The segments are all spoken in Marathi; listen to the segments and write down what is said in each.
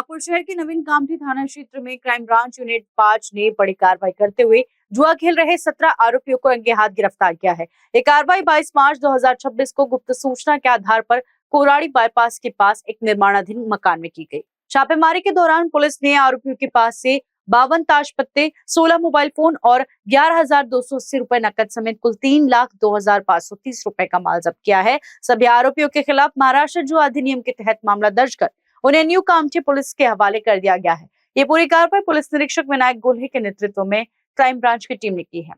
रायपुर शहर के नवीन कामठी थाना क्षेत्र में क्राइम ब्रांच यूनिट 5 ने बड़ी कार्रवाई करते हुए जुआ खेल रहे 17 आरोपियों को रंगे हाथ गिरफ्तार किया है। ये कार्रवाई 22 मार्च 2026 को गुप्त सूचना के आधार पर कोराड़ी बाईपास के पास एक निर्माणाधीन मकान में की गई। छापेमारी के दौरान पुलिस ने आरोपियों के पास से 52 ताश पत्ते, 16 मोबाइल फोन और 11,280 रुपए नकद समेत कुल 3,02,530 रुपए का माल जब्त किया है। सभी आरोपियों के खिलाफ महाराष्ट्र जुआ अधिनियम के तहत मामला दर्ज कर उन्हें न्यू कामठी पुलिस के हवाले कर दिया गया है। ये पूरी कार्रवाई पुलिस निरीक्षक विनायक गोल्हे के नेतृत्व में क्राइम ब्रांच की टीम ने की है।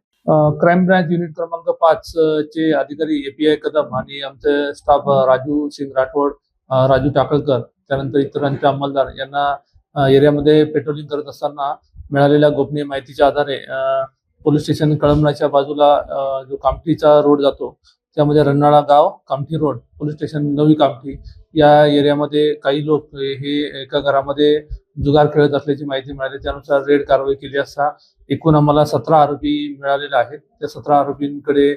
क्राइम ब्रांच युनिट क्रमांक 5 चे अधिकारी एपीआय कदम आणि आमचे स्टाफ राजू सिंग राठोड, राजू टाकळकर, त्यानंतर इतरांचे अंमलदार यांना एरियामध्ये पेट्रोलिंग करत असताना मिळालेल्या गोपनीय माहितीच्या आधारे पोलीस स्टेशन कळमनाच्या बाजूला जो कामठीचा रोड जातो त्यामध्ये रन्नाळा गाव, कामठी रोड, पोलीस स्टेशन नवी कामठी या एरियामध्ये काही लोक हे एका घरामध्ये जुगार खेळत असल्याची माहिती मिळाली। त्यानुसार रेड कारवाई केली असता एकूण आम्हाला 17 आरोपी मिळालेले आहेत। त्या 17 आरोपींकडे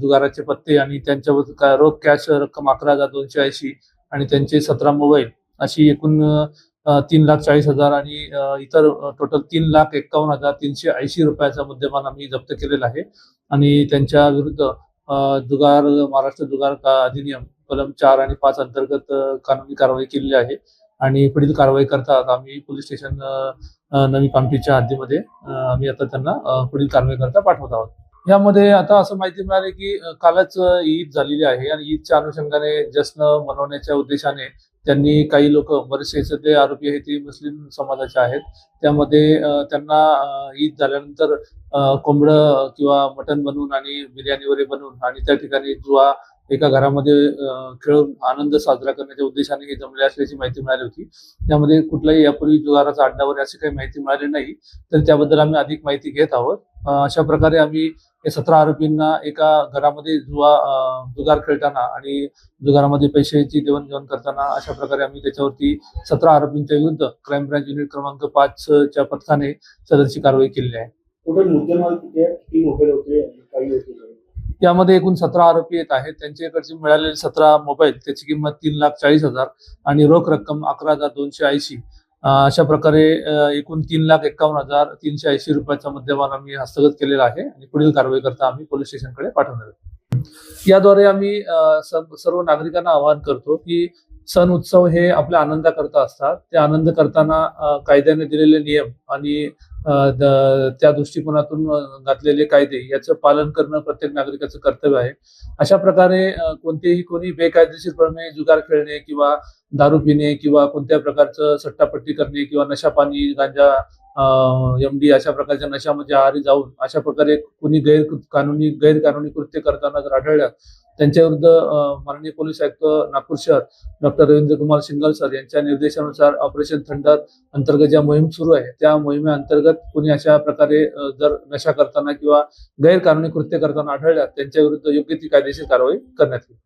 जुगाराचे पत्ते आणि त्यांच्यावर रोख कॅश रक्कम 11,280 आणि त्यांचे 17 मोबाईल अशी एकूण 3,40,000 आणि इतर टोटल 3,51,380 रुपयाचा मुद्देमाल आम्ही जप्त केलेला आहे आणि त्यांच्या विरुद्ध महाराष्ट्र जुगार अधिनियम कलम 4 आणि 5 अंतर्गत कानूनी कारवाई केलेली आहे आणि पुढील कारवाई करता आम्ही पोलीस स्टेशन नवी कामठीच्या हद्दीमध्ये आम्ही आता त्यांना पुढील कारवाई करता पाठवत आहोत। यामध्ये आता असं माहिती मिळाली की कालच ईद झालेली आहे आणि ईदच्या अनुषंगाने जश्न मनवण्याच्या उद्देशाने त्यांनी काही लोक, बरेचसे ते आरोपी आहेत ते मुस्लिम समाजाचे आहेत, त्यामध्ये त्यांना ईद झाल्यानंतर कोंबडं किंवा मटण बनवून आणि बिर्याणी वगैरे बनवून आणि त्या ठिकाणी जुआ एका घरामध्ये खेळून आनंद साजरा करण्याच्या उद्देशाने हे जमले असल्याची माहिती मिळाली होती। त्यामध्ये कुठलाही यापूर्वी जुगाराचा अड्डा वगैरे अशी काही माहिती मिळाली नाही, तर त्याबद्दल आम्ही अधिक माहिती घेत आहोत। अशा प्रकारे आम्ही हे 17 आरोपींना एका घरामध्ये जुगार खेळताना आणि जुगारामध्ये पैशाची देवाणघेवाण करताना अशा प्रकारे आम्ही त्याच्यावरती 17 आरोपींच्या विरुद्ध क्राइम ब्रांच युनिट क्रमांक 5 च्या पथकाने सदरची कारवाई केलेली आहे। टोटल मुद्देमाल किती आहे? किती मोबाईल होते आणि काही होते? यामध्ये एकूण 17 आरोपी येत आहेत। त्यांच्याकडचे मिळालेले 17 मोबाईल त्याची किंमत 3,40,000 आणि रोख रक्कम 11,280 अशा प्रकारे एकूण 3,51,380 रुपयाचा मुद्देमाल आम्ही हस्तगत केलेला आहे आणि पुढील कारवाई करता आम्ही पोलीस स्टेशनकडे पाठवणार आहोत। याद्वारे आम्ही सर्व नागरिकांना आवाहन करतो की सण उत्सव हे आपल्या आनंदाकरता असतात। ते आनंद करताना कायद्याने दिलेले नियम आणि त्या दृष्टिकोनातून घातलेले कायदे याचं पालन करणं प्रत्येक नागरिकाचं कर्तव्य आहे। अशा प्रकारे कोणी बेकायदेशीरपणे जुगार खेळणे किंवा दारू पिणे किंवा कोणत्या प्रकारचं सट्टापट्टी करणे किंवा नशापानी, गांजा, एमडी अशा प्रकारच्या नशामध्ये आहारी जाऊन अशा प्रकारे कोणी गैरकानूनी कृत्य करताना जर आढळल्यास त्यांच्या विरुद्ध माननीय पोलीस आयुक्त नागपूर शहर doctor Ravindra Kumar single sir यांच्या निर्देशानुसार ऑपरेशन थंडर अंतर्गत ज्या मोहीम सुरू आहे त्या मोहिमेअंतर्गत कोणी अशा प्रकारे जर नशा करताना किंवा गैरकानूनी कृत्य करताना आढळल्यास त्यांच्या विरुद्ध योग्य ती कायदेशीर कारवाई करण्यात येईल।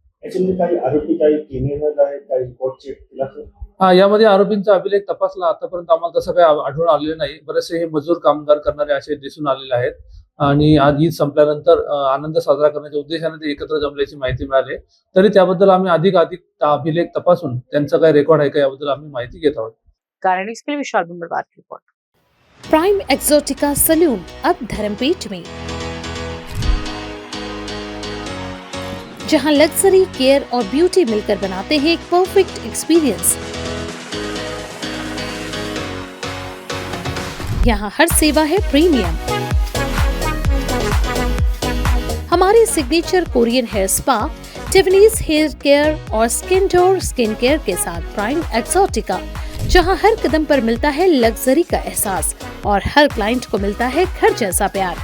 काही आरोपी काही क्रिमिनल आहेत, काही रिपोर्ट चेक केला? यामध्ये आरोपींचा अभिलेख तपासला, आतापर्यंत आम्हाला तसं काही आढळून आलेलं नाही। बरेचसे हे मजूर कामगार करणारे असे दिसून आलेले आहेत आणि आज ईद संपल्यानंतर आनंद साजरा करण्याच्या उद्देशाने ते एकत्र जमल्याची माहिती मिळाली, तरी त्याबद्दल आम्ही अधिक अभिलेख तपासून त्यांचा काय रेकॉर्ड आहे का याबद्दल आम्ही माहिती घेत आहोत। कारण इसके लिए विशाल बंबरवार की रिपोर्ट। प्राइम एक्सोटिका सैलून अब धर्मपेट में, जहां लग्जरी, केयर और ब्यूटी मिलकर बनाते हैं एक परफेक्ट एक्सपीरियंस। यहाँ हर सेवा है प्रीमियम। हमारे signature Korean hair spa, Tiffany's hair care और स्किन केयर के साथ प्राइम एक्सोटिका, जहां हर कदम पर मिलता है लग्जरी का एहसास और हर क्लाइंट को मिलता है घर जैसा प्यार।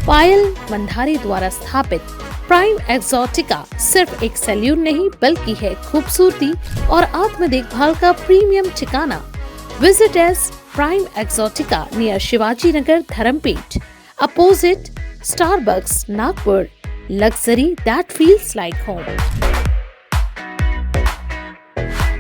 पायल मंधारी द्वारा स्थापित प्राइम एक्सोटिका सिर्फ एक सैलून नहीं बल्कि है खूबसूरती और आत्म देखभाल का प्रीमियम ठिकाना। Visit S Prime Exotica near Shivaji Nagar, Dharampeth, opposite Starbucks, Nagpur. Luxury that feels like home.